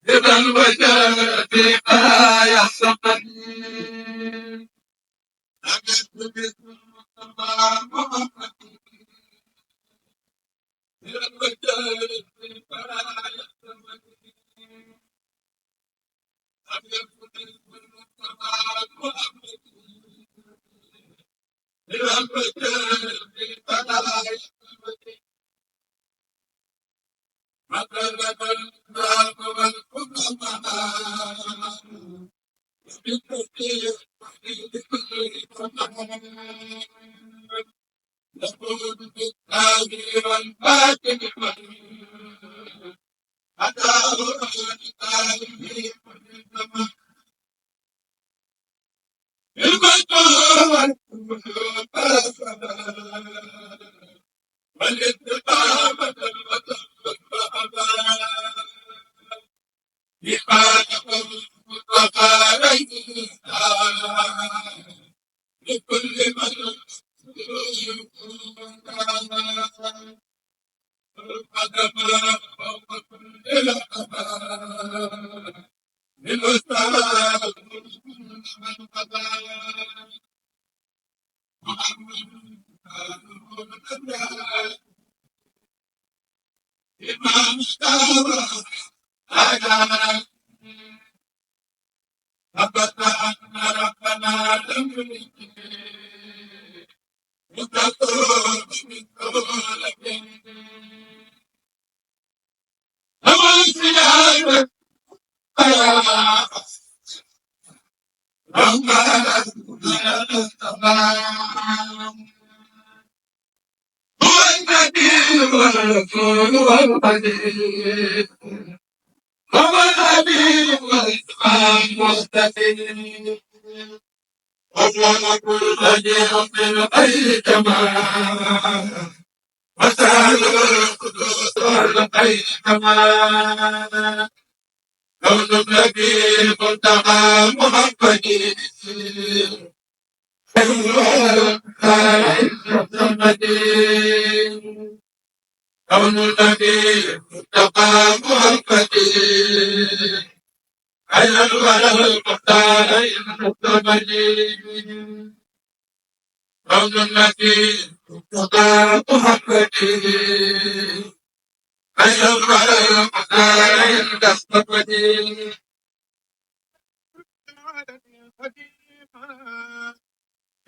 إذا الوجه في آية سقني أجد باسم المصطفى محمد إذا الوجه في آية سقني أجد باسم المصطفى محمد إذا الوجه في آية سقني مثلت الباب والحكماء بالتسبيح بكل يقول بالتاجر والباطن أتاه الكتاب في كل زمان المجد والاستقامة لكل من القدم فوق كل القدم للأستاذ من قضايا محمد إمام الشهر أجعل أبت أن ربنا لم يلد وتطور من طولة أما سيادة يا ربنا هو النبي والرسول والحديث هو الحبيب والإسلام والتدين وصل كل جهة بالخير كما وسال القدوس والخير كما كون النبي المنتقى محمد كون النبي المنتقى محمد أيها الولد المختار المحمد كون النبي المنتقى محمد أيها الولد المختار المحمد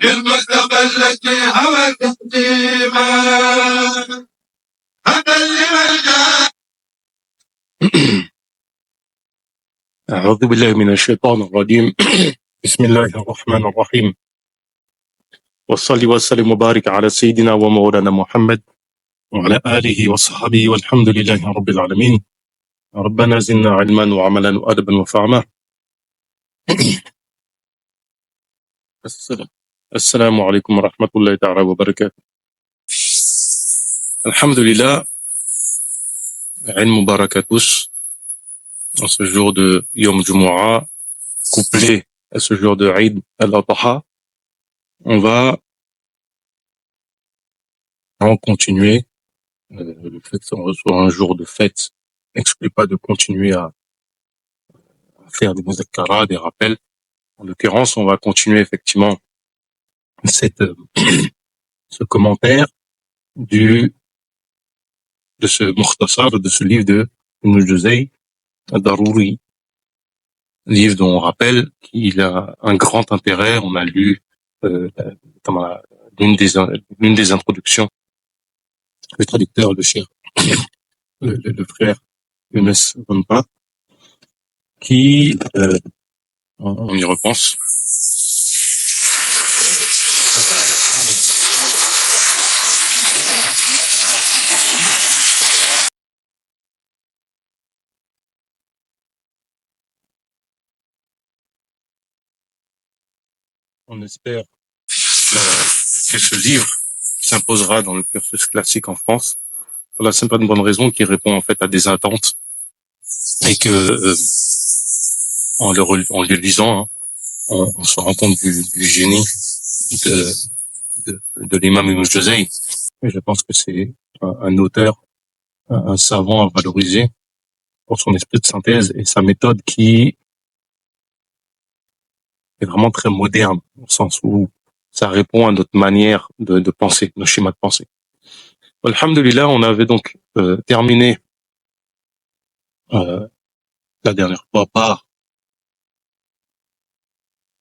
المصطفى الذي هوى تقديما هذا لمن جاء أعوذ بالله من الشيطان الرجيم بسم الله الرحمن الرحيم والصلي والسلام وبارك على سيدنا ومولانا محمد وعلى آله وصحبه والحمد لله رب العالمين ربنا زدنا علما وعملا وأدبا وفهما السلام عليكم ورحمة الله تعالى وبركاته. Alhamdulillah, Aïn Mubarak à tous, en ce jour de Yom Jumu'ah, couplé à ce jour de Eid al-Adha, on va continuer. Le fait que ce soit un jour de fête n'exclut pas de continuer à faire des muzakkaras, des rappels. En l'occurrence, on va continuer effectivement ce commentaire de ce mukhtasar, de ce livre de Ibn Juzay, Darouri, livre dont on rappelle qu'il a un grand intérêt. On a lu l'une des introductions, le traducteur, le cher, le frère Younes Bonpa, qui, on y repense, on espère que ce livre s'imposera dans le cursus classique en France, pour la simple et bonne raison qu'il répond en fait à des attentes, et que en le lisant, hein, on se rend compte du génie de l'imam Ibn Juzay. Et je pense que c'est un auteur, un savant à valoriser, pour son esprit de synthèse et sa méthode qui est vraiment très moderne, au sens où ça répond à notre manière de penser, nos schémas de pensée. Alhamdulillah, on avait donc terminé la dernière fois par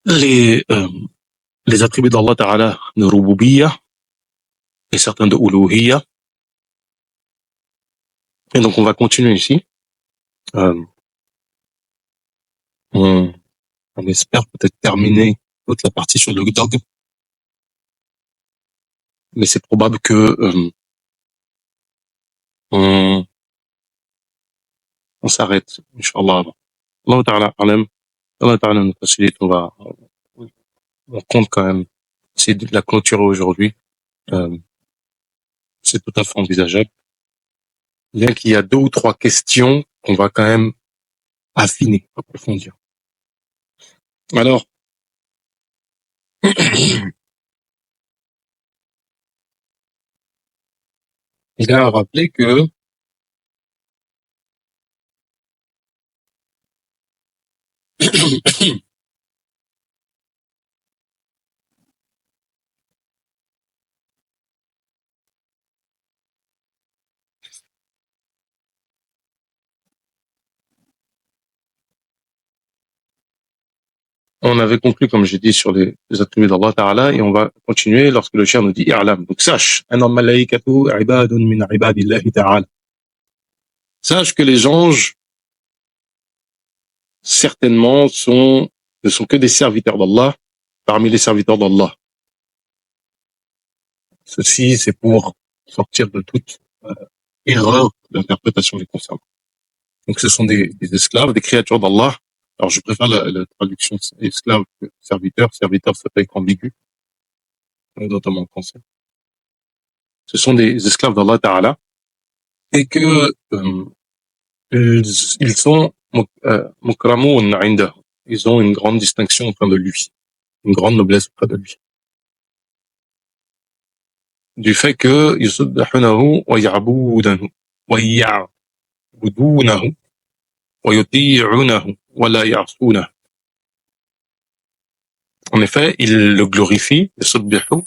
les attributs d'Allah Ta'ala de Rububiyya et certains de Uluhiyya. Et donc on va continuer ici. On espère peut-être terminer toute la partie sur le dogme, mais c'est probable que on s'arrête, Inch'Allah. Allah Ta'ala alam, Allah Ta'ala nous facilite, on compte quand même essayer de la clôturer aujourd'hui. C'est tout à fait envisageable. Bien qu'il y a 2 ou 3 questions qu'on va quand même affiner, approfondir. Alors, il a rappelé que on avait conclu, comme j'ai dit, sur les attributs d'Allah Ta'ala, et on va continuer lorsque le cher nous dit i'lam. Donc sache, sache que les anges, certainement, ne sont que des serviteurs d'Allah, parmi les serviteurs d'Allah. Ceci, c'est pour sortir de toute erreur d'interprétation les concernant. Donc ce sont des esclaves, des créatures d'Allah. Alors je préfère la traduction esclave que serviteur. Serviteur, ça peut être ambigu, notamment en français. Ce sont des esclaves d'Allah Ta'ala, et que ils sont mukramoun indah. Ils ont une grande distinction auprès de lui, une grande noblesse auprès de lui. Du fait que yusabbihunahu wa ya'budunahu wa ya'budunahu wa yuti'unahu wa la ya'sunahu. En effet, ils le glorifient, yusabbihu,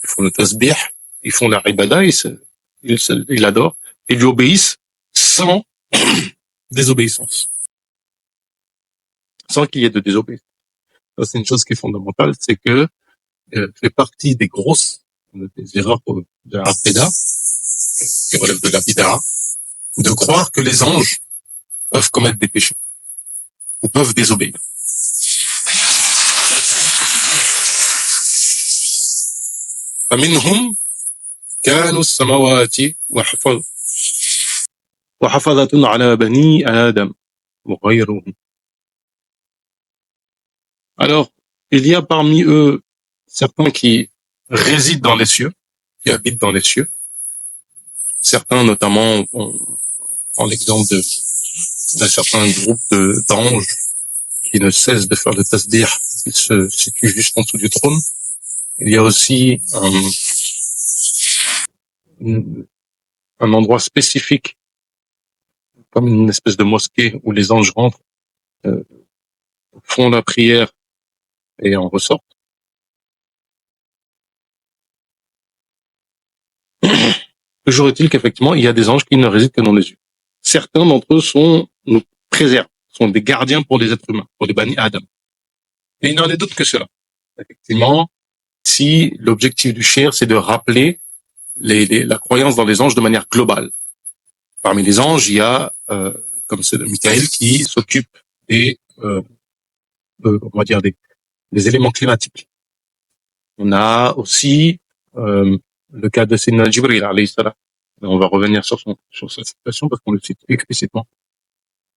ils font le tasbih, ils font la ibada, ils l'adorent, et lui obéissent sans désobéissance. Sans qu'il y ait de désobéissance. Ça, c'est une chose qui est fondamentale, c'est que fait partie des grosses des erreurs de l'Aqida, qui relèvent de la bid'a, de croire que les anges peuvent commettre des péchés, ou peuvent désobéir. فمنهم كانوا السماوات وحفظة على بني آدم وغيرهم. Alors, il y a parmi eux certains qui résident dans les cieux, qui habitent dans les cieux. Certains, notamment, en l'exemple d'un certain groupe d'anges qui ne cessent de faire le tasbih, qui se situent juste en dessous du trône. Il y a aussi un endroit spécifique, comme une espèce de mosquée où les anges rentrent, font la prière et en ressortent. Toujours est-il qu'effectivement, il y a des anges qui ne résident que dans les yeux. Certains d'entre eux nous préservent, sont des gardiens pour les êtres humains, pour les Bani Adam. Et il n'y en a d'autres que cela. Effectivement, si l'objectif du shir, c'est de rappeler la croyance dans les anges de manière globale. Parmi les anges, il y a, comme c'est de Michael, qui s'occupe des éléments climatiques. On a aussi le cas de Sayyidina Jibril, alayhi salam. On va revenir sur cette situation parce qu'on le cite explicitement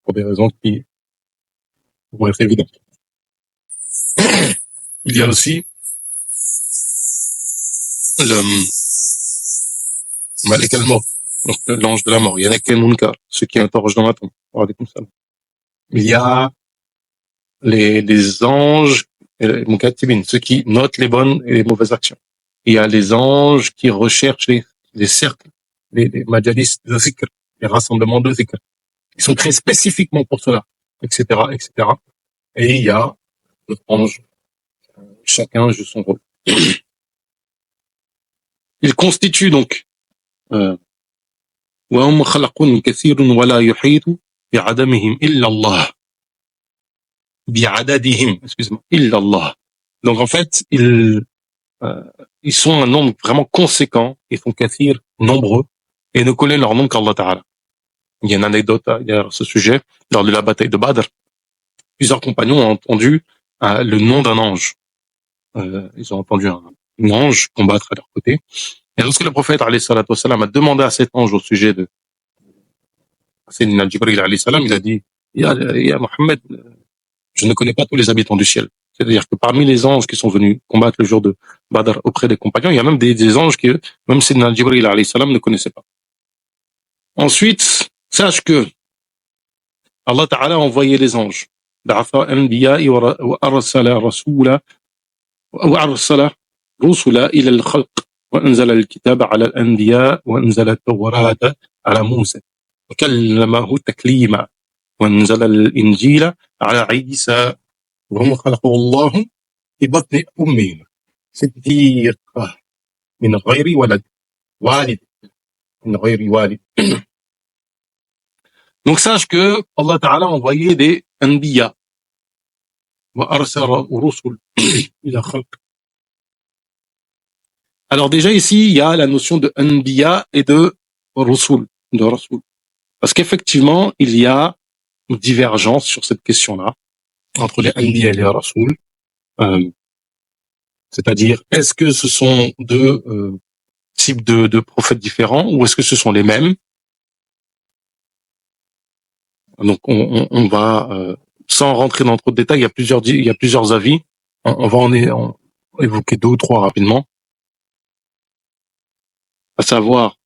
pour des raisons qui vont être évidentes. Il y a aussi le Malik al-Maut, donc l'ange de la mort. Il y a Nakal Munkar, ceux qui interrogent dans la tombe. Il y a les anges, les Mukatibin, ceux qui notent les bonnes et les mauvaises actions. Il y a les anges qui recherchent les cercles, les majalis de zikr, les rassemblements de zikr. Ils sont créés spécifiquement pour cela, etc., etc. Et il y a le ange, chacun joue son rôle. Ils constituent donc وهم خلق كثير ولا يحيط بعدمهم إلا الله بعددهم excuse-moi إلا الله. Donc en fait ils sont un nombre vraiment conséquent, ils sont kathir, nombreux, et ne connaissent leur nom qu'Allah Ta'ala. Il y a une anecdote à ce sujet. Lors de la bataille de Badr, plusieurs compagnons ont entendu le nom d'un ange. Ils ont entendu un ange combattre à leur côté. Et lorsque le prophète alayhi salatu wassalam a demandé à cet ange au sujet de Sayyidina Jibril alayhi salam, il a dit Ya Mohammed, je ne connais pas tous les habitants du ciel. C'est-à-dire que parmi les anges qui sont venus combattre le jour de Badr auprès des compagnons, il y a même des anges que même Sayyidina Jibril alayhi salam ne connaissait pas. Ensuite, sache que Allah Ta'ala a envoyé les anges. وأرسل رسلا إلى الخلق وأنزل الكتاب على الأنبياء وأنزل التوراة على موسى وكلمه تكليما وأنزل الإنجيل على عيسى وهم خلقه الله في بطن أمه صديقا من غير ولد والد من غير والد. Donc sache que Allah Ta'ala a envoyé des anbiya وأرسل رسل إلى خلق. Alors déjà ici, il y a la notion de anbiya et de rasul, parce qu'effectivement, il y a une divergence sur cette question-là entre les anbiya et les rasul. C'est-à-dire, est-ce que ce sont deux types de prophètes différents ou est-ce que ce sont les mêmes? Donc on va sans rentrer dans trop de détails, il y a plusieurs avis. On va en évoquer deux ou trois rapidement. À savoir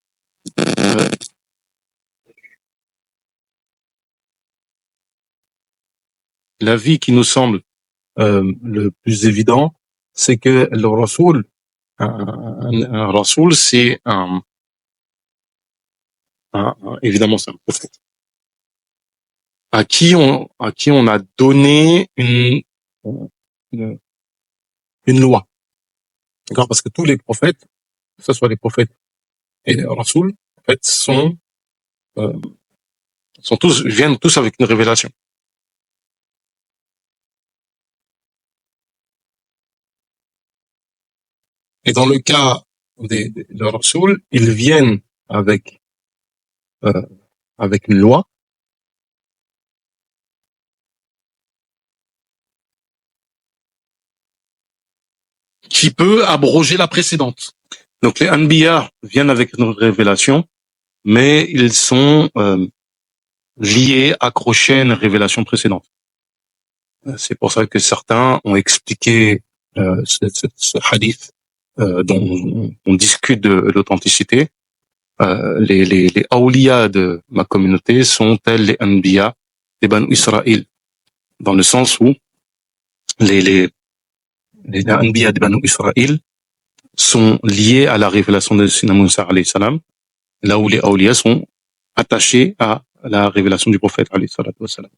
l'avis qui nous semble le plus évident, c'est que le rasoul, un rasoul, c'est évidemment c'est un prophète à qui on a donné une loi, d'accord, parce que tous les prophètes, que ce soit les prophètes et les rasoul, en fait, viennent tous avec une révélation. Et dans le cas des rasoul, ils viennent avec une loi qui peut abroger la précédente. Donc les anbiya viennent avec une révélation, mais ils sont liés, accrochés à une révélation précédente. C'est pour ça que certains ont expliqué ce hadith dont on discute de l'authenticité. Les awliya de ma communauté sont tels les anbiya des Banu Israël, dans le sens où les anbiya des Banu Israël sont liés à la révélation de Sayyidina Moussa alayhi salam, là où les awliya sont attachés à la révélation du prophète alayhi salatu wassalam.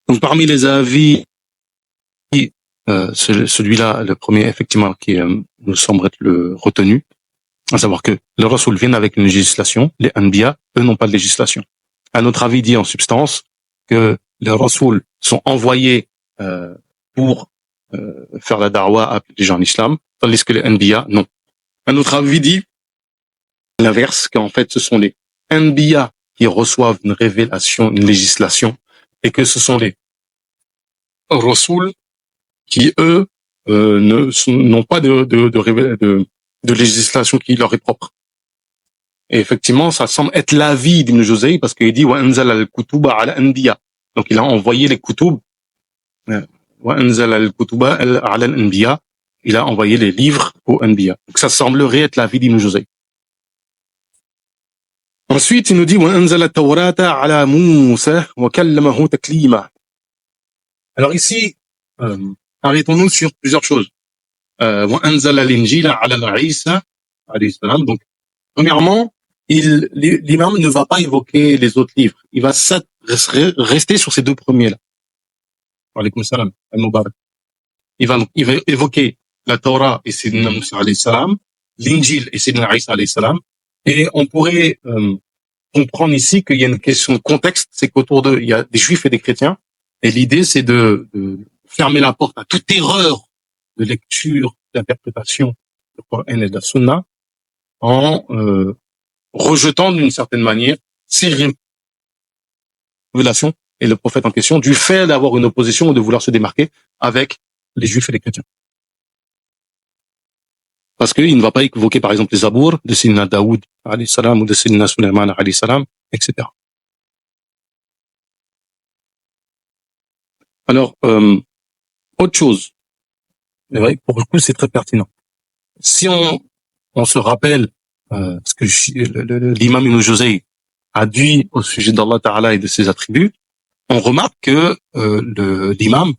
Donc parmi les avis, celui-là, le premier effectivement qui nous semble être le retenu, à savoir que le rasoul vient avec une législation, les anbiya, eux n'ont pas de législation. Un autre avis dit en substance que les rasoul sont envoyés pour faire la da'wa, appeler les gens en islam, tandis que les anbiya, non. Un autre avis dit l'inverse, qu'en fait ce sont les anbiya qui reçoivent une révélation, une législation, et que ce sont les rasoul qui, eux, n'ont pas de législation qui leur est propre. Et effectivement, ça semble être l'avis d'Ibn Juzay, parce qu'il dit « Wa anzal al-kutuba ala anbiya ». Donc il a envoyé les kutub, « Wa anzal al-kutuba ala anbiya ». Il a envoyé les livres aux anbiya. Donc ça semblerait être l'avis d'Ibn Juzay. Ensuite, il nous dit « Wa anzal al-tawrata ala Musa wa kallamahu taklima ». Alors ici, arrêtons-nous sur plusieurs choses. وأنزل الإنجيل على عيسى عليه السلام. Donc, premièrement, l'imam ne va pas évoquer les autres livres. Il va rester sur ces deux premiers-là. Wa alaykoum salam, al-Mubarak. Il va évoquer la Torah et Sayyidina Moussa alayhi salam, l'Injil et Sayyidina Isa alayhi salam. Et on pourrait comprendre ici qu'il y a une question de contexte, c'est qu'autour d'eux, il y a des juifs et des chrétiens. Et l'idée, c'est de fermer la porte à toute erreur de lecture, d'interprétation du Coran et de la Sunna, en rejetant d'une certaine manière ces révélations et le prophète en question, du fait d'avoir une opposition ou de vouloir se démarquer avec les juifs et les chrétiens. Parce qu'il ne va pas évoquer par exemple les Zabour de Sayyidina Daoud alayhi salam ou de Sayyidina Sulaiman alayhi salam, etc. Alors, autre chose, c'est vrai, pour le coup c'est très pertinent. Si on se rappelle ce que l'imam Ibn Juzay a dit au sujet d'Allah Ta'ala et de ses attributs, on remarque que l'imam,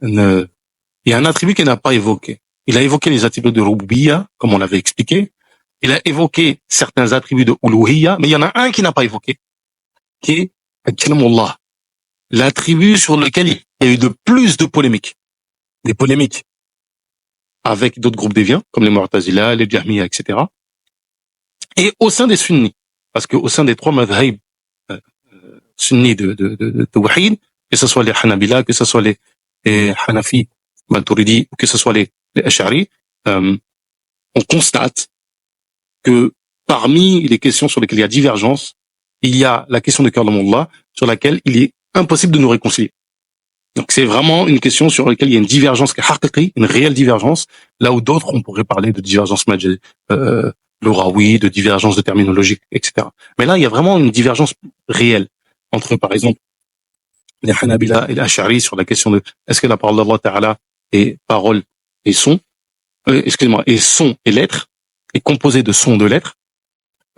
il y a un attribut qu'il n'a pas évoqué. Il a évoqué les attributs de Rububiyya, comme on l'avait expliqué. Il a évoqué certains attributs de Uluhiyya, mais il y en a un qu'il n'a pas évoqué, qui est Kalamullah, l'attribut sur lequel il y a eu de plus de polémiques. Des polémiques avec d'autres groupes déviants, comme les Mu'tazila, les Jahmiya, etc. Et au sein des sunnis, parce que au sein des trois madhhab sunnis de Tawhid, que ce soit les Hanabila, que ce soit les Hanafi, Maturidi, ou que ce soit les Ash'ari, on constate que parmi les questions sur lesquelles il y a divergence, il y a la question de Kalamullah, sur laquelle il est impossible de nous réconcilier. Donc c'est vraiment une question sur laquelle il y a une divergence, une réelle divergence, là où d'autres on pourrait parler de divergence Louraoui, de divergence de terminologie, etc. Mais là il y a vraiment une divergence réelle entre par exemple les Hanabila et les Ash'ari sur la question de est-ce que la parole d'Allah Ta'ala est parole et son, et son et lettre, est composée de son et de lettres,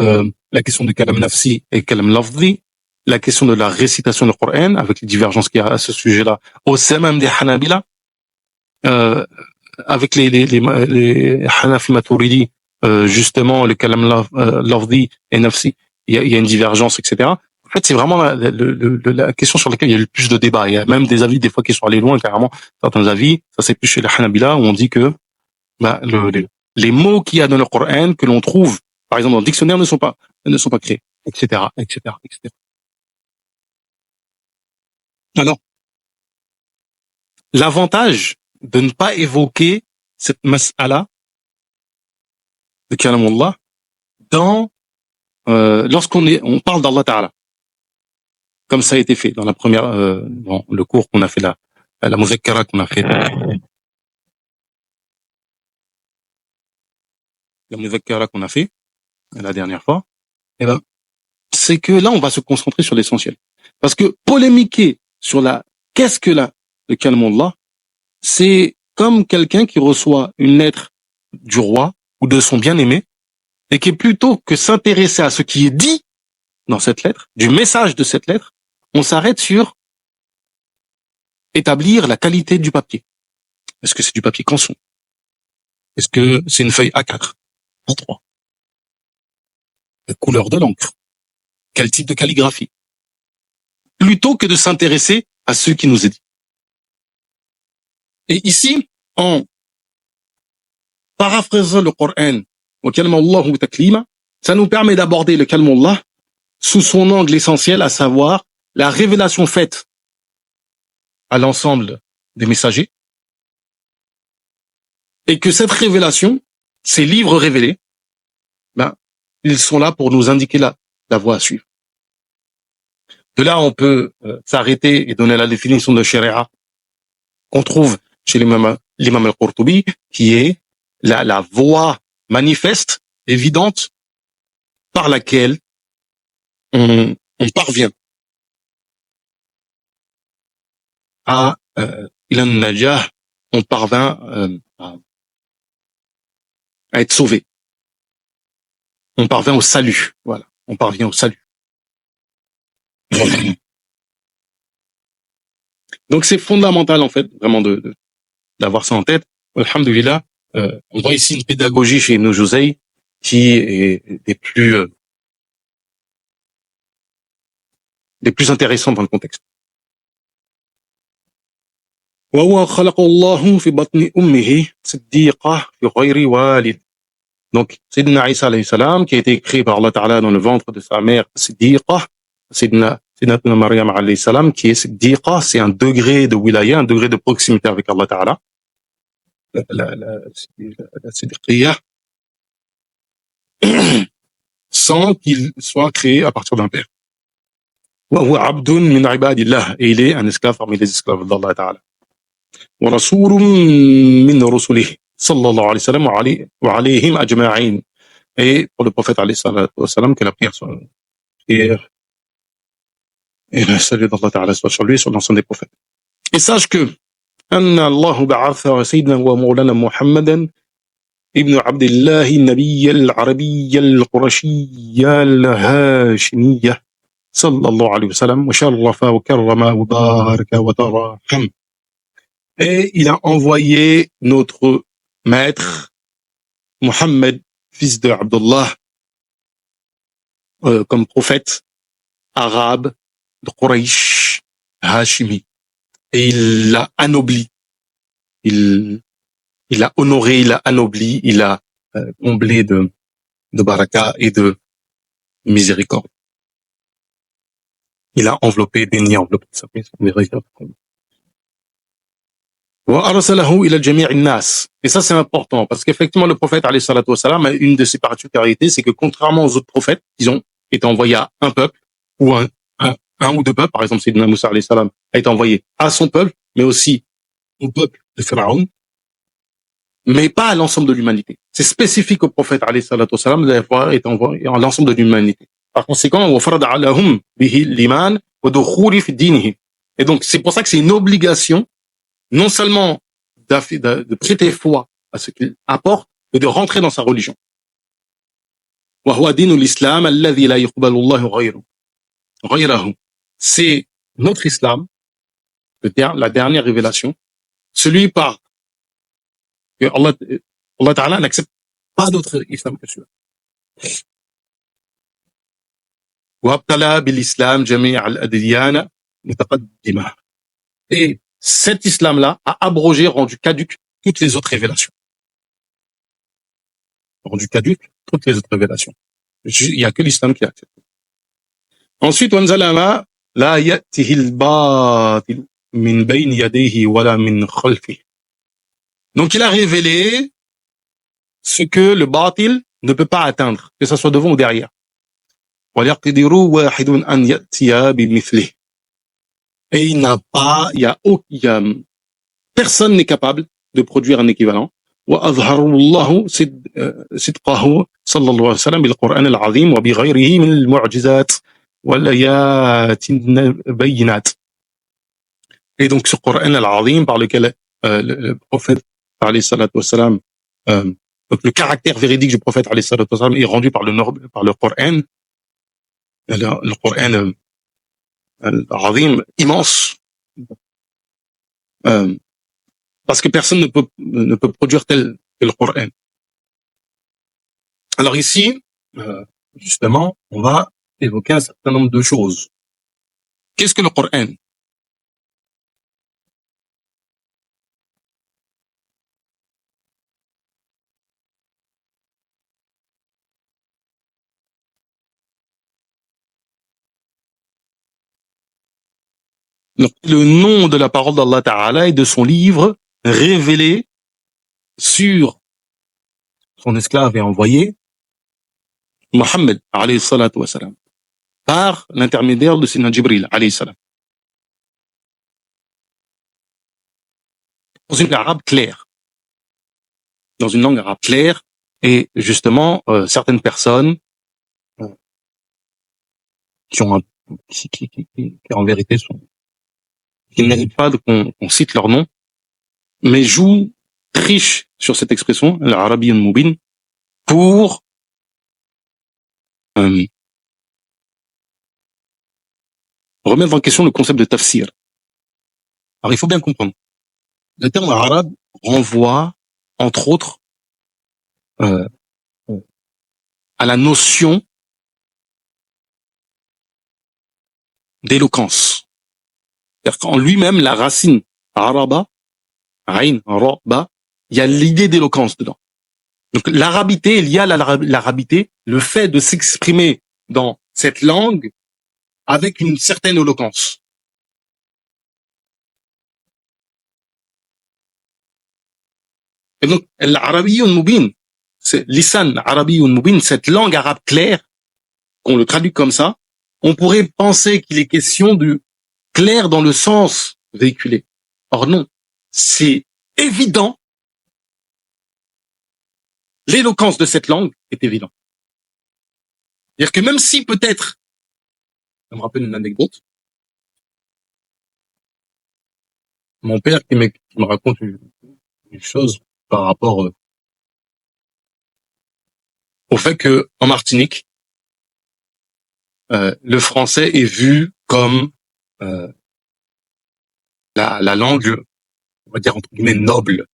la question de kalam nafsi et kalam lafzi, la question de la récitation du Coran, avec les divergences qu'il y a à ce sujet-là, au sein même des Hanabila, avec les Hanafi Maturidi, justement, le kalam lafzi et nafsi, il y a une divergence, etc. En fait, c'est vraiment la question sur laquelle il y a eu le plus de débats. Il y a même des avis, des fois, qui sont allés loin, carrément. Certains avis, ça c'est plus chez les Hanabila, où on dit que les mots qu'il y a dans le Coran, que l'on trouve, par exemple, dans le dictionnaire, ne sont pas créés, etc., etc., etc. Alors, l'avantage de ne pas évoquer cette mas'ala de Kalamullah lorsqu'on parle d'Allah Ta'ala, comme ça a été fait dans la première, dans le cours qu'on a fait la muzakkara qu'on a fait, la dernière fois, et ben, c'est que là, on va se concentrer sur l'essentiel. Parce que polémiquer sur qu'est-ce que le Kalamullah, c'est comme quelqu'un qui reçoit une lettre du roi ou de son bien-aimé et qui, plutôt que s'intéresser à ce qui est dit dans cette lettre, du message de cette lettre, on s'arrête sur établir la qualité du papier. Est-ce que c'est du papier canson? Est-ce que c'est une feuille A4, A3? La couleur de l'encre? Quel type de calligraphie? Plutôt que de s'intéresser à ce qui nous est dit. Et ici, en paraphrasant le Coran, ça nous permet d'aborder le Kalamullah sous son angle essentiel, à savoir la révélation faite à l'ensemble des messagers, et que cette révélation, ces livres révélés, ils sont là pour nous indiquer la voie à suivre. De là, on peut s'arrêter et donner la définition de Sharia qu'on trouve chez l'imam al-Qurtubi, qui est la voie manifeste, évidente, par laquelle on parvient à ilan najah, on parvient à être sauvé. On parvient au salut. Voilà, on parvient au salut. Donc c'est fondamental en fait, vraiment d'avoir ça en tête. Alhamdulillah, On voit ici une pédagogie chez Ibn Juzay qui est des plus intéressantes dans le contexte. وهو خلق الله في بطن أمه صديقة في غير والد. Donc, Sayyidina Isa alayhi salam, qui a été créé par Allah Ta'ala dans le ventre de sa mère Siddiqa, Sayyidina Maryam alayhi salam, qui est Siddiqa, c'est un degré de wilaya, un degré de proximité avec Allah Ta'ala. La Siddiqiyya, sans qu'il soit créé à partir d'un père. وهو عبد من عباد الله, et il est un esclave parmi les esclaves d'Allah Ta'ala. ورسول من رسله صلى الله عليه وسلم وعليهم أجمعين. Et pour le prophète alayhi salatu wa salam, que la prière soit et le salut d'Allah Ta'ala soit sur lui et sur l'ensemble des prophètes. Et sache que أن الله بعث سيدنا ومولانا محمدا ابن عبد الله النبي العربي القرشي الهاشمية صلى الله عليه وسلم وشرف وكرم وبارك وترحم. Et il a envoyé notre maître Mohammed, fils de Abdullah, comme prophète arabe de Quraysh, Hashimi. Et il l'a anobli. Il a honoré, il a anobli, il a comblé de baraka et de miséricorde. Il a enveloppé, déni enveloppé de sa miséricorde. Et ça, c'est important, parce qu'effectivement, le prophète, alayhi salatu wa salam, a une de ses particularités, c'est que contrairement aux autres prophètes, ils ont été envoyés à un peuple, ou un ou deux peuples, par exemple, Sayyidina Moussa, alayhi salam, a été envoyé à son peuple, mais aussi au peuple de Pharaon, mais pas à l'ensemble de l'humanité. C'est spécifique au prophète, alayhi salatu wa salam, d'avoir été envoyé à l'ensemble de l'humanité. Par conséquent, et donc, c'est pour ça que c'est une obligation non seulement de prêter foi à ce qu'il apporte, mais de rentrer dans sa religion. C'est notre islam, la dernière révélation, celui par que Allah Ta'ala n'accepte pas d'autre islam que celui-là. Et cet islam-là a abrogé, rendu caduque toutes les autres révélations. Rendu caduque toutes les autres révélations. Il n'y a que l'islam qui accepte. Ensuite, وَانْزَلَمَا لَا يَأْتِهِ الْبَاطِلُ مِنْ بَيْنِ يَدَيْهِ وَلَا مِنْ خَلْفِهِ. Donc, il a révélé ce que le batil ne peut pas atteindre, que ça soit devant ou derrière. وَلْيَقْدِرُ وَاحِدٌ أَنْ يَأْتِيَ بِمِثْلِهِ. Et il n'a pas, personne n'est capable de produire un équivalent. وأظهر الله صدقه صلى الله عليه وسلم بالقرآن العظيم وبغيره من المعجزات والآيات البينات. Et donc ce Coran al-Azim par lequel le prophète alayhi salatu wa salam, donc le caractère véridique du prophète alayhi salatu wa salam est rendu par le Coran, le Coran al-Azim immense. Parce que personne ne peut produire tel que le Coran. Alors ici, justement, on va évoquer un certain nombre de choses. Qu'est-ce que le Coran? Le nom de la parole d'Allah Ta'ala et de son livre révélé sur son esclave et envoyé, Mohammed, alayhi salatu wa salam, par l'intermédiaire de Sayyidina Jibril, alayhi salam. Dans une arabe claire. Dans une langue arabe claire, et justement, certaines personnes qui en vérité qui ne méritent pas qu'on cite leur nom, mais trichent sur cette expression, l'arabiyyun mubin, pour remettre en question le concept de tafsir. Alors il faut bien comprendre. Le terme arabe renvoie, entre autres, euh, à la notion d'éloquence. C'est-à-dire qu'en lui-même, la racine araba, aïn, ra, ba, il y a l'idée d'éloquence dedans. Donc l'arabité est liée à l'arabité, le fait de s'exprimer dans cette langue avec une certaine éloquence. Et donc l'arabiyyun mubin, c'est lisan arabiyyun mubin, cette langue arabe claire, qu'on le traduit comme ça, on pourrait penser qu'il est question de clair dans le sens véhiculé. Or non, c'est évident. L'éloquence de cette langue est évidente. C'est-à-dire que même si peut-être, ça me rappelle une anecdote, mon père qui me raconte une chose par rapport au fait que en Martinique, le français est vu comme euh, la langue, on va dire entre guillemets noble,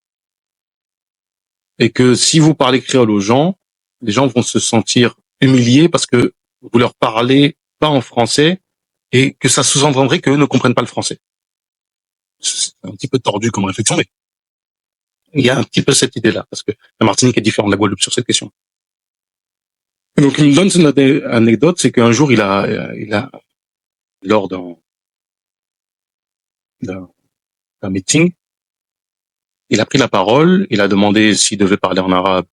et que si vous parlez créole aux gens, les gens vont se sentir humiliés parce que vous leur parlez pas en français et que ça sous-entendrait qu'eux ne comprennent pas le français. C'est un petit peu tordu comme réflexion, mais il y a un petit peu cette idée-là, parce que la Martinique est différente de la Guadeloupe sur cette question. Et donc, il me donne une anecdote, c'est qu'un jour, il a, lors d'un meeting, il a pris la parole, il a demandé s'il devait parler en arabe,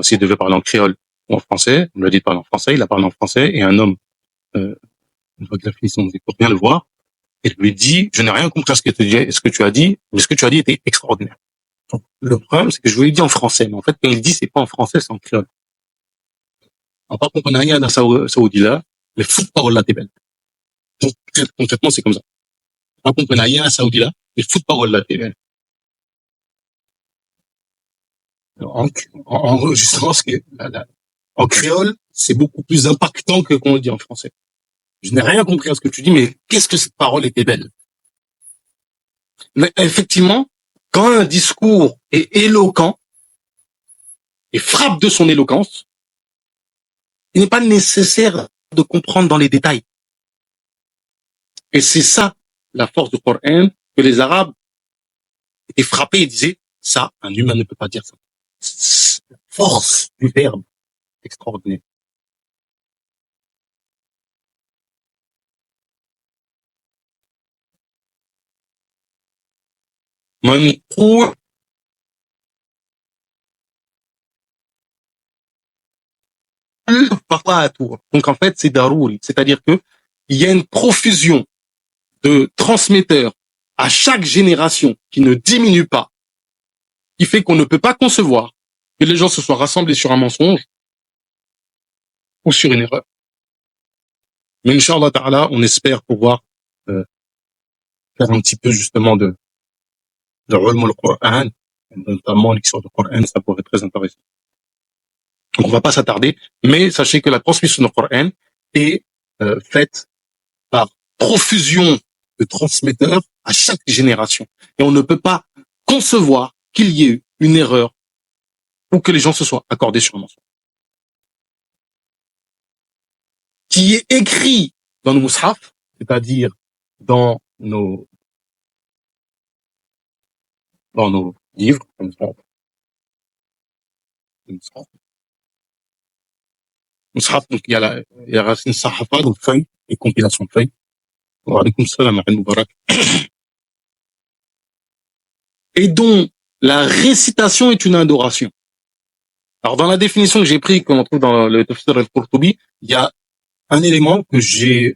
s'il devait parler en créole ou en français. On lui a dit de parler en français, il a parlé en français, et un homme, une fois qu'il a fini son discours, pour bien le voir, et lui dit, je n'ai rien compris à ce que tu as dit, mais ce que tu as dit était extraordinaire. Donc, le problème, c'est que je vous l'ai dit en français, mais en fait, quand il dit, c'est pas en français, c'est en créole. En par contre, on a rien à Saoudi-là, les football là, t'es belle. Concrètement, c'est comme ça. Par contre, on a rien à Saoudi-là, les football là, t'es belle. Justement, en créole, c'est beaucoup plus impactant que qu'on le dit en français. Je n'ai rien compris à ce que tu dis, mais qu'est-ce que cette parole était belle. Mais effectivement, quand un discours est éloquent et frappe de son éloquence, il n'est pas nécessaire de comprendre dans les détails. Et c'est ça, la force du Coran, que les Arabes étaient frappés et disaient, ça, un humain ne peut pas dire ça. La force du verbe, extraordinaire. منقوع فقاته. Donc en fait, c'est darouri. C'est-à-dire que il y a une profusion de transmetteurs à chaque génération qui ne diminue pas, qui fait qu'on ne peut pas concevoir que les gens se soient rassemblés sur un mensonge ou sur une erreur. Mais Inch'Allah Ta'ala, on espère pouvoir faire un petit peu justement de ulum al-Qur'an, notamment l'histoire du Coran, ça pourrait être très intéressant. Donc on va pas s'attarder, mais sachez que la transmission du Coran est faite par profusion de transmetteurs à chaque génération. Et on ne peut pas concevoir qu'il y ait eu une erreur ou que les gens se soient accordés sur un mensonge. Qui est écrit dans nos mushaf, c'est-à-dire dans nos livres, comme ça. Mushaf, donc il y a la racine sahafa, donc feuille, et compilation de feuilles. Wa alaykoum salam al mubarak. Et dont la récitation est une adoration. Alors dans la définition que j'ai prise, qu'on trouve dans le Tafsir al-Qurtubi, il y a un élément que j'ai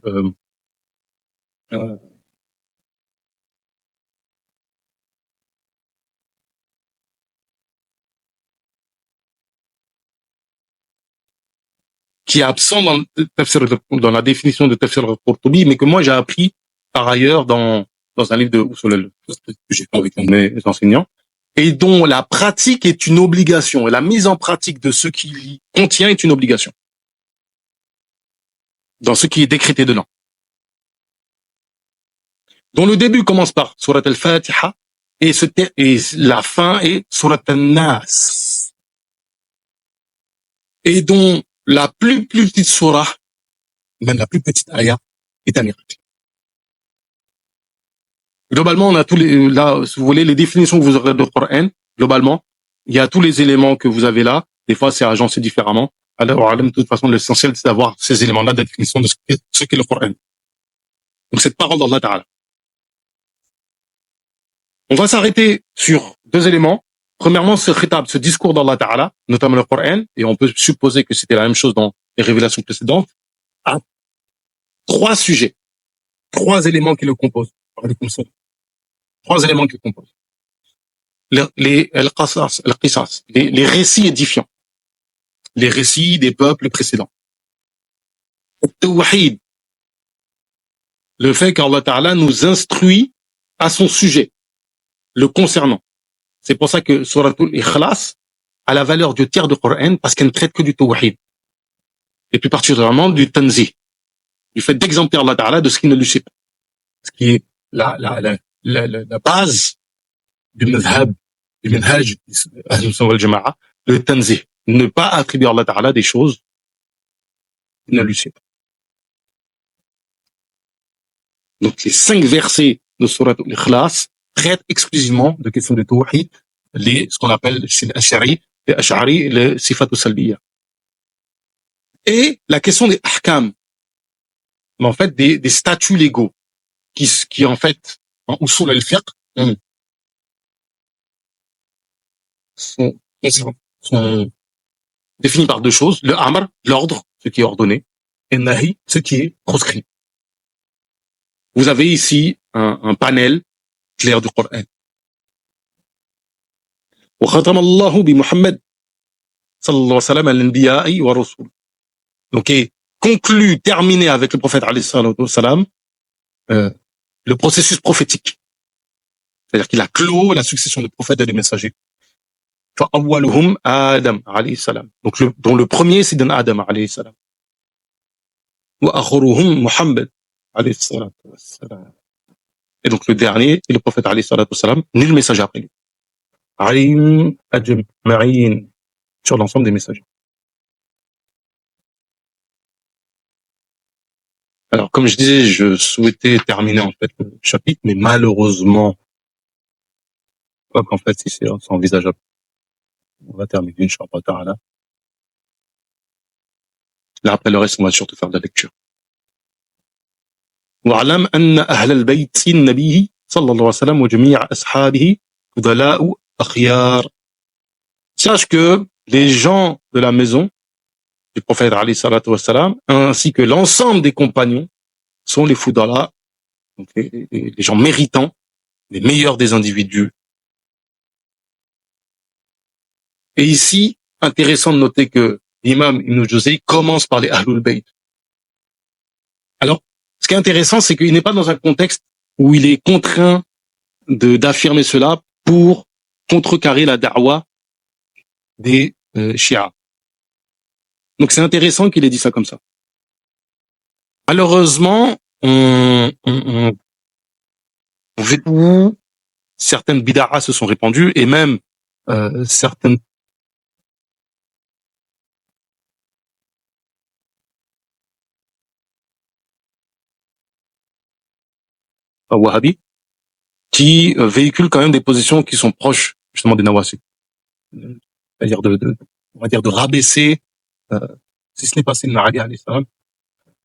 qui est absent dans la définition de Tafsir al-Qurtubi, mais que moi j'ai appris par ailleurs dans un livre de Usul que j'ai fait avec mes enseignants, et dont la pratique est une obligation, et la mise en pratique de ce qui contient est une obligation, dans ce qui est décrété dedans. Dont le début commence par Surat al-Fatiha, et la fin est Surat al-Nas. et dont la plus petite surah, même la plus petite ayah, est un miracle. Globalement, on a tous les, là, si vous voulez, les définitions que vous aurez de Coran, globalement, il y a tous les éléments que vous avez là. Des fois, c'est agencé différemment. Alors, de toute façon, l'essentiel, c'est d'avoir ces éléments-là de définition de ce qu'est le Coran. Donc, cette parole d'Allah Ta'ala. On va s'arrêter sur deux éléments. Premièrement, ce khitab, ce discours d'Allah Ta'ala, notamment le Coran, et on peut supposer que c'était la même chose dans les révélations précédentes, a trois sujets, trois éléments qui le composent. Trois éléments qui le composent. Les récits édifiants. Les récits des peuples précédents. Tawhid. Le fait qu'Allah Ta'ala nous instruit à son sujet, le concernant. C'est pour ça que Suratul Ikhlas a la valeur du tiers du Coran parce qu'elle ne traite que du Tawhid. Et plus particulièrement du Tanzih. Du fait d'exempter Allah Ta'ala de ce qui ne lui sait pas. Ce qui est la base du madhab, du minhaj, le Tanzih. Ne pas attribuer à Allah Ta'ala des choses qu'il ne lui sait pas. Donc les 5 versets de Suratul Ikhlas traitent exclusivement de questions de Tawhid, ce qu'on appelle les Ash'ari, les Sifat al-Salbiyya. Et la question des ahkam, mais en fait des statuts légaux, qui en fait, en usul al-fiqh, sont définis par deux choses, le amr, l'ordre, ce qui est ordonné, et nahi, ce qui est proscrit. Vous avez ici un panel clair du Coran. وختم الله بمحمد صلى الله عليه وسلم الأنبياء والرسل. Donc est conclu, terminé avec le prophète alayhi salatu wassalam, le processus prophétique. C'est-à-dire qu'il a clos la succession de prophètes et de messagers. فأولهم آدم عليه السلام. Donc dont le premier c'est d'un Adam alayhi salam. وآخرهم محمد عليه الصلاة والسلام. Et donc le dernier est le prophète alayhi salatu wassalam, nul messager après lui. Alayhim ajma'in, sur l'ensemble des messagers. Alors, comme je disais, je souhaitais terminer en fait le chapitre, mais malheureusement, quoi qu'en fait, si c'est envisageable, on va terminer, Inch'Allah Ta'ala. Là, après le reste, on va surtout faire de la lecture. وَعْلَمْ أَنَّ أَهْلَ الْبَيْتِ النَّبِيِّ صلى الله عليه وسلم وجميع أصحابه فضلاء أخيار. Sache que les gens de la maison du prophète alayhi salatu wassalam, ainsi que l'ensemble des compagnons, sont les fudala, donc les gens méritants, les meilleurs des individus. Et ici, intéressant de noter que l'imam Ibn Jawzi commence par les Ahlul Bayt. Alors, ce qui est intéressant, c'est qu'il n'est pas dans un contexte où il est contraint d'affirmer cela pour contrecarrer la da'wa des Shia. Donc c'est intéressant qu'il ait dit ça comme ça. Malheureusement, on vu où certaines bid'ahs se sont répandues et même certaines wahhabis qui véhiculent quand même des positions qui sont proches justement des nawasi. C'est-à-dire on va dire de rabaisser, si ce n'est pas Sayyidina Ali alayhi salam.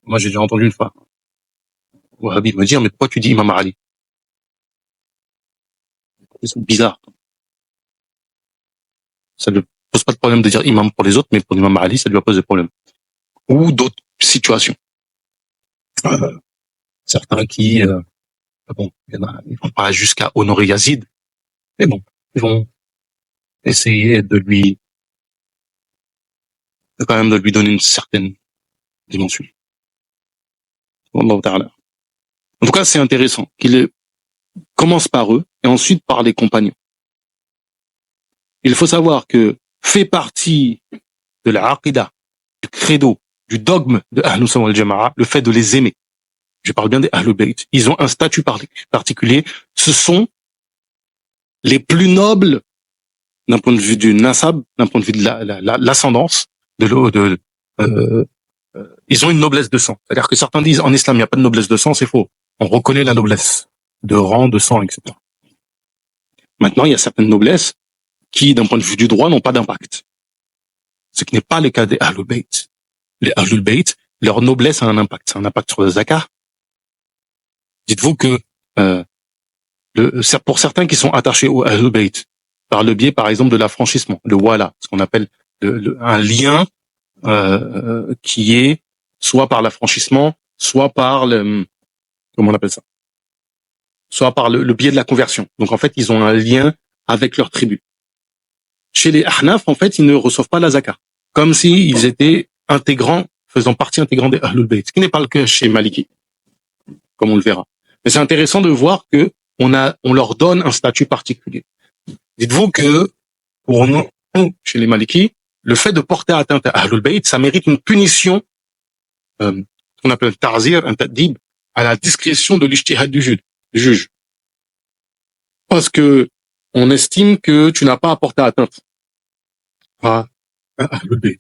Moi j'ai déjà entendu une fois wahhabi me dire mais pourquoi tu dis Imam Ali? C'est bizarre. Ça ne pose pas de problème de dire imam pour les autres, mais pour l'imam Ali, ça lui pose des problèmes. Ou d'autres situations. Certains qui, bon, ils vont pas jusqu'à honorer Yazid, mais bon, ils vont essayer de quand même de lui donner une certaine dimension. Wallahu ta'ala. En tout cas, c'est intéressant qu'il commence par eux et ensuite par les compagnons. Il faut savoir que fait partie de la aqidah, du credo, du dogme de Ahlus Sunnah wal Jama'a, le fait de les aimer. Je parle bien des Ahlul Bayt. Ils ont un statut particulier. Ce sont les plus nobles d'un point de vue du nasab, d'un point de vue de l'ascendance, ils ont une noblesse de sang. C'est-à-dire que certains disent en islam il n'y a pas de noblesse de sang, c'est faux. On reconnaît la noblesse de rang, de sang, etc. Maintenant, il y a certaines noblesses qui, d'un point de vue du droit, n'ont pas d'impact. Ce qui n'est pas le cas des Ahlul Bayt. Les Ahlul Bayt, leur noblesse a un impact. C'est un impact sur le zakat. Dites-vous que pour certains qui sont attachés au Ahlul Bayt, par le biais, par exemple, de l'affranchissement, le wala, ce qu'on appelle un lien qui est soit par l'affranchissement, soit par comment on appelle ça, soit par le biais de la conversion. Donc en fait, ils ont un lien avec leur tribu. Chez les Ahnaf, en fait, ils ne reçoivent pas la zakat, comme s'ils étaient faisant partie intégrante des Ahlul Bayt, ce qui n'est pas le cas chez Maliki, comme on le verra. Mais c'est intéressant de voir que on leur donne un statut particulier. Dites-vous que pour nous, chez les Maliki, le fait de porter atteinte à Ahlul Bayt, ça mérite une punition, qu'on appelle un ta'zir, un ta'dib, à la discrétion de l'ijtihad du juge. Parce que on estime que tu n'as pas à porter atteinte à Ahlul Bayt.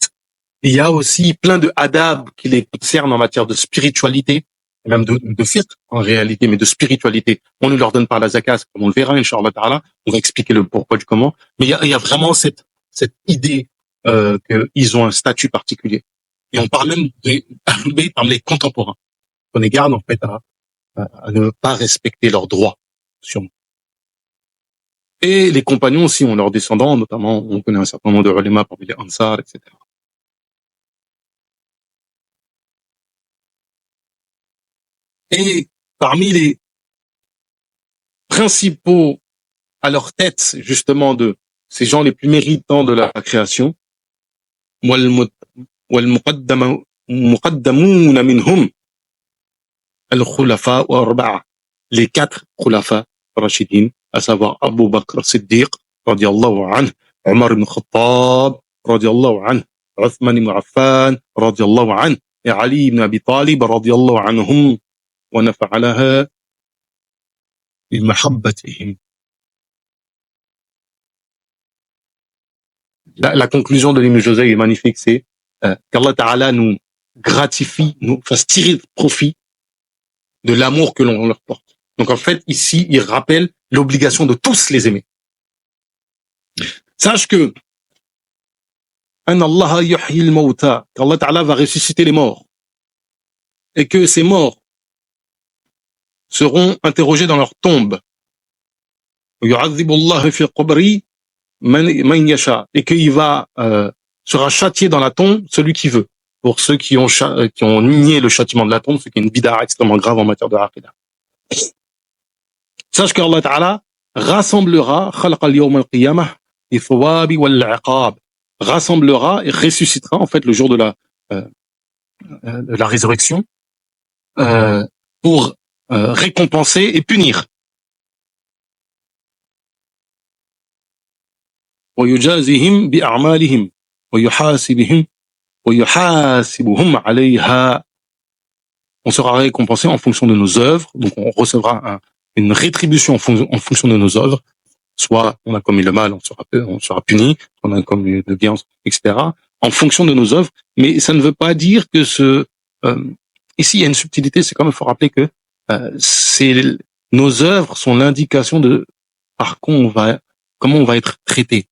Il y a aussi plein de adab qui les concernent en matière de spiritualité, même de fiqh en réalité, mais de spiritualité. On ne leur donne pas la zakat, comme on le verra, Inch'Allah Ta'ala. On va expliquer le pourquoi du comment. Mais il y a vraiment cette idée qu'ils ont un statut particulier. Et on parle même des Ahlul Bayt parmi les contemporains. On les garde en fait à ne pas respecter leurs droits sur nous. Et les compagnons aussi ont leurs descendants, notamment on connaît un certain nombre de ulama parmi les Ansar, etc. Et parmi les principaux à leur tête, justement, de ces gens les plus méritants de la création, وَالْمُقَدَّمُونَ مِنْهُمْ الْخُلَفَاءُ أَرْبَعَةٌ, les 4 khulafa rashidin, à savoir Abu Bakr Siddiq, radiyallahu anhu, Omar ibn Khattab, radiyallahu anhu, Uthman ibn Affan, radiyallahu anhu, et Ali ibn Abi Talib, radiyallahu anhum, wa nafa'alaha بِمَحَبَّتِهِمْ. La conclusion de l'Ibn Jawzi est magnifique, c'est qu'Allah Ta'ala nous gratifie, nous fasse tirer profit de l'amour que l'on leur porte. Donc en fait, ici, il rappelle l'obligation de tous les aimer. Sache que qu'Allah Ta'ala va ressusciter les morts et que ces morts seront interrogés dans leur tombe. Et qu'il va sera châtié dans la tombe celui qui veut. Pour ceux qui ont nié le châtiment de la tombe, ce qui est une bid'a extrêmement grave en matière de aqidah. Sache qu'Allah Ta'ala rassemblera rassemblera et ressuscitera en fait le jour de la résurrection pour récompenser et punir. ويجازيهم بأعمالهم ويحاسبهم عليها. On sera récompensé en fonction de nos œuvres, donc on recevra une rétribution en fonction de nos œuvres. Soit on a commis le mal, on sera puni, on a commis le bien, etc. En fonction de nos œuvres, mais ça ne veut pas dire que ici il y a une subtilité, c'est quand même faut rappeler que nos œuvres sont l'indication de comment on va être traité.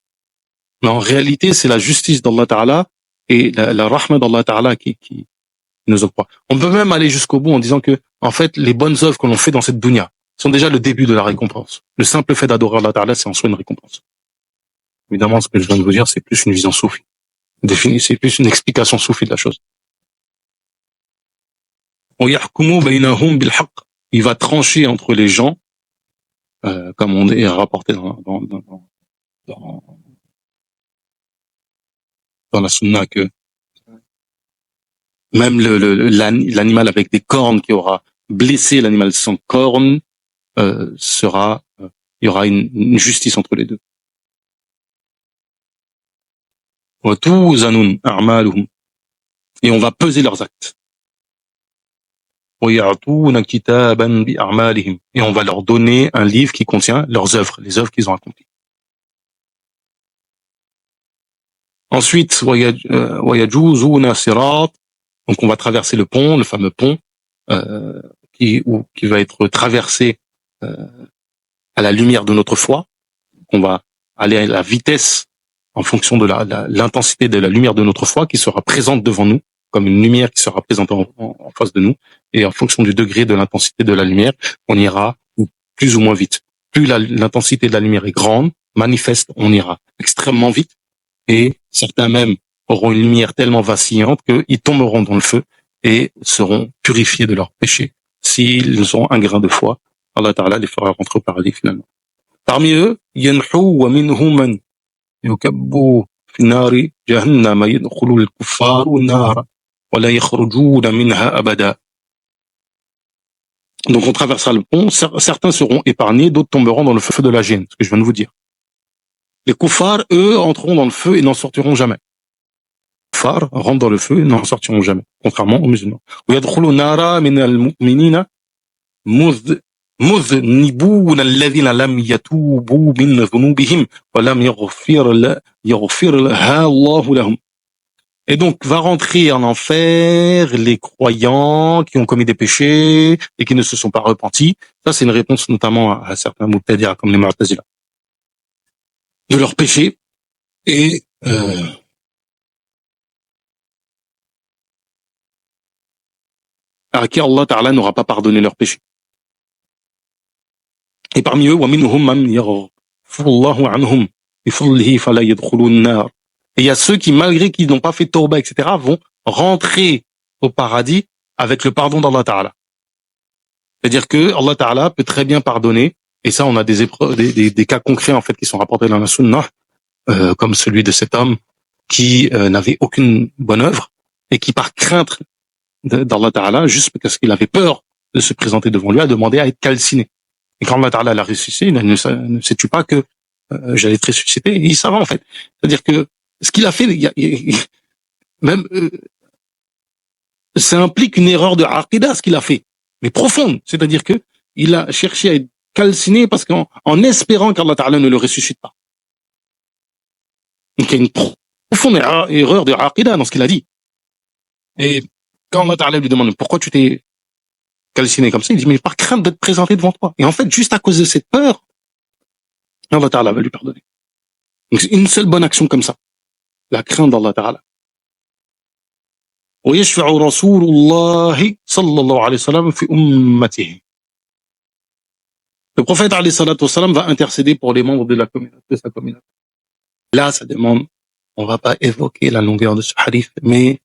Mais en réalité, c'est la justice d'Allah Ta'ala et la rahma d'Allah Ta'ala qui nous octroie. On peut même aller jusqu'au bout en disant que, en fait, les bonnes œuvres que l'on fait dans cette dunya sont déjà le début de la récompense. Le simple fait d'adorer Allah Ta'ala, c'est en soi une récompense. Évidemment, ce que je viens de vous dire, c'est plus une vision soufie. C'est plus une explication soufie de la chose. Il va trancher entre les gens, comme on est rapporté dans la sunna, que même l'animal avec des cornes qui aura blessé l'animal sans cornes il y aura une justice entre les deux. Et on va peser leurs actes. Et on va leur donner un livre qui contient leurs œuvres, les œuvres qu'ils ont accomplies. Ensuite, وَيَجُوزُونَ صِرَاطٍ. Donc on va traverser le pont, le fameux pont, qui va être traversé à la lumière de notre foi. On va aller à la vitesse en fonction de l'intensité de la lumière de notre foi qui sera présente devant nous, comme une lumière qui sera présente en face de nous. Et en fonction du degré de l'intensité de la lumière, on ira plus ou moins vite. Plus l'intensité de la lumière est grande, manifeste, on ira extrêmement vite. Et certains même auront une lumière tellement vacillante qu'ils tomberont dans le feu et seront purifiés de leurs péchés. S'ils ont un grain de foi, Allah Ta'ala les fera rentrer au paradis finalement. Parmi eux, ينحو ومنهم من يكب في نار جهنم يدخل الكفار النار ولا يخرجون منها أبدا. Donc on traversera le pont, certains seront épargnés, d'autres tomberont dans le feu de la géhenne, ce que je viens de vous dire. Les kuffars, eux, entreront dans le feu et n'en sortiront jamais. Les kuffars rentrent dans le feu et n'en sortiront jamais, contrairement aux musulmans. ويدخل النار من المؤمنين مذنبون الذين لم يتوبوا من ذنوبهم ولم يغفرها الله لهم. Et donc, va rentrer en enfer les croyants qui ont commis des péchés et qui ne se sont pas repentis. Ça, c'est une réponse notamment à certains Mu'tazila, comme les Mu'tazila, de leurs péchés. Et à qui Allah Ta'ala n'aura pas pardonné leurs péchés. Et parmi eux, وَمِنْهُمْ مَنْ يَغْفِرُ اللَّهُ عَنْهُمْ بِفَضْلِهِ فَلَا يَدْخُلُوا النَّارَ. Et il y a ceux qui, malgré qu'ils n'ont pas fait tawba, etc., vont rentrer au paradis avec le pardon d'Allah Ta'ala. C'est-à-dire que Allah Ta'ala peut très bien pardonner, et ça on a des cas concrets en fait qui sont rapportés dans la Sunnah, comme celui de cet homme qui n'avait aucune bonne œuvre, et qui par crainte d'Allah Ta'ala, juste parce qu'il avait peur de se présenter devant lui, a demandé à être calciné. Et quand Allah Ta'ala l'a ressuscité, il ne sais-tu pas que j'allais te ressusciter? Et il savait en fait. C'est-à-dire que ce qu'il a fait, même ça implique une erreur de aqida, ce qu'il a fait, mais profonde. C'est-à-dire que il a cherché à être calciné parce qu'en espérant qu'Allah Ta'ala ne le ressuscite pas. Donc il y a une profonde erreur de aqida dans ce qu'il a dit. Et quand Allah Ta'ala lui demande pourquoi tu t'es calciné comme ça, il dit mais par crainte d'être présenté devant toi. Et en fait, juste à cause de cette peur, Allah Ta'ala va lui pardonner. Donc c'est une seule bonne action comme ça. La crainte d'Allah Ta'ala. ويشفع رسول الله صلى الله عليه وسلم في أمته. Le prophète alayhi salatu wassalam va intercéder pour les membres de la communauté, de sa communauté. Là, ça demande, on va pas évoquer la longueur de ce hadith, mais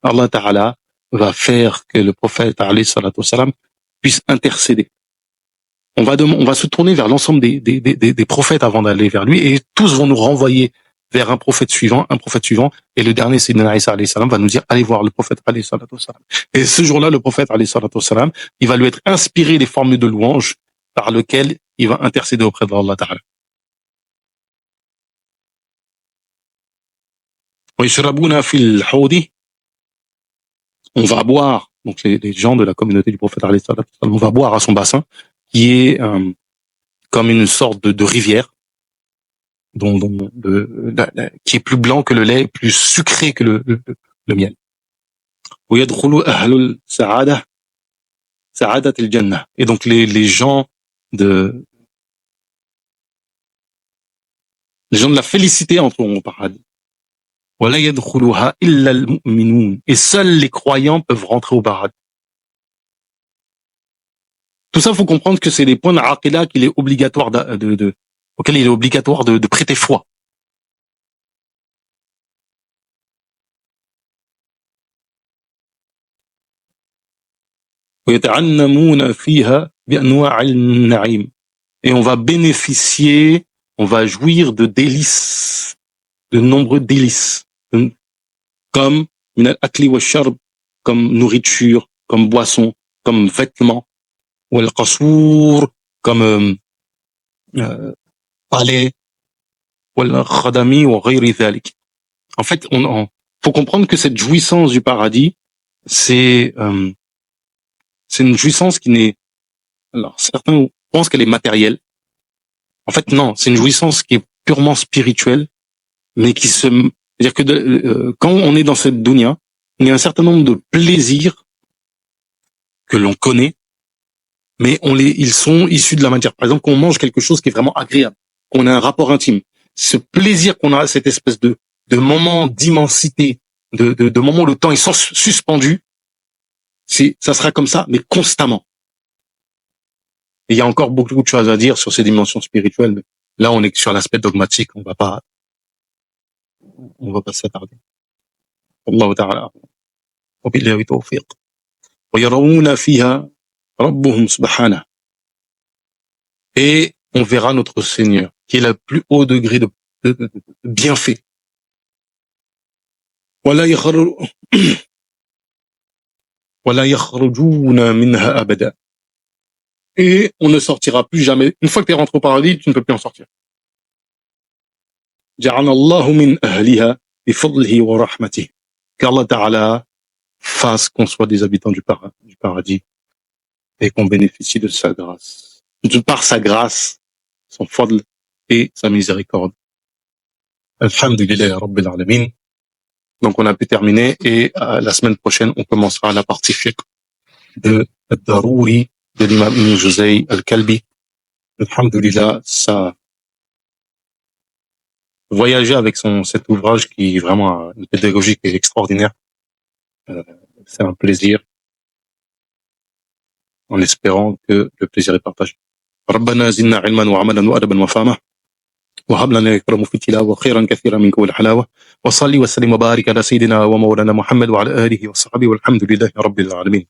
Allah Ta'ala va faire que le prophète alayhi salatu wassalam puisse intercéder. On va se tourner vers l'ensemble des prophètes avant d'aller vers lui, et tous vont nous renvoyer vers un prophète suivant, et le dernier, Sayyidina Isa alayhi salam, va nous dire, allez voir le prophète alayhi salatu wassalam. Et ce jour-là, le prophète alayhi salatu wassalam, il va lui être inspiré des formules de louange par lesquelles il va intercéder auprès d'Allah Ta'ala. On va boire, donc les gens de la communauté du prophète alayhi salatu wassalam, on va boire à son bassin, qui est comme une sorte de rivière, qui est plus blanc que le lait, plus sucré que le miel. Et donc les gens de la félicité entreront au paradis. Et seuls les croyants peuvent rentrer au paradis. Tout ça, faut comprendre que c'est des points d'aqida qu'il est obligatoire auquel il est obligatoire de prêter foi. Et on va bénéficier, on va jouir de délices, de nombreux délices, comme comme nourriture, comme boisson, comme vêtements, comme palais, en fait, faut comprendre que cette jouissance du paradis, c'est une jouissance qui n'est, alors certains pensent qu'elle est matérielle. En fait, non, c'est une jouissance qui est purement spirituelle, mais c'est-à-dire que quand on est dans cette dunya, il y a un certain nombre de plaisirs que l'on connaît, mais ils sont issus de la matière. Par exemple, quand on mange quelque chose qui est vraiment agréable, qu'on a un rapport intime, ce plaisir qu'on a, cette espèce de moment d'immensité, de moment où le temps est suspendu, ça sera comme ça, mais constamment. Et il y a encore beaucoup de choses à dire sur ces dimensions spirituelles, mais là, on est sur l'aspect dogmatique, on va pas s'attarder. Allah ta'ala. وبالله توفيق ويرون فيها ربهم سبحانه. Et on verra notre Seigneur, qui est le plus haut degré de bienfait. ولا يخرجون منها أبدا. Et on ne sortira plus jamais. Une fois que tu es rentré au paradis, tu ne peux plus en sortir. جعلنا الله من أهلها بفضله ورحمته. Qu'Allah Ta'ala fasse qu'on soit des habitants du paradis et qu'on bénéficie de sa grâce. Par sa grâce, son fadl et sa miséricorde. Alhamdulillah Rabbil Alamin. Donc on a pu terminer et la semaine prochaine on commencera la partie fiqh de Ad-Darouri de l'imam Ibn Juzay Al-Kalbi. Alhamdulillah, ça voyager avec cet ouvrage qui est vraiment une pédagogie qui est extraordinaire. C'est un plaisir, en espérant que le plaisir est partagé. ربنا زدنا علما وعملا وأدبا وفهما وهب لنا الكرم في التلاوة خيرا كثيرا من كل حلاوة وصلي وسلم وبارك على سيدنا ومولانا محمد وعلى آله وصحبه والحمد لله رب العالمين.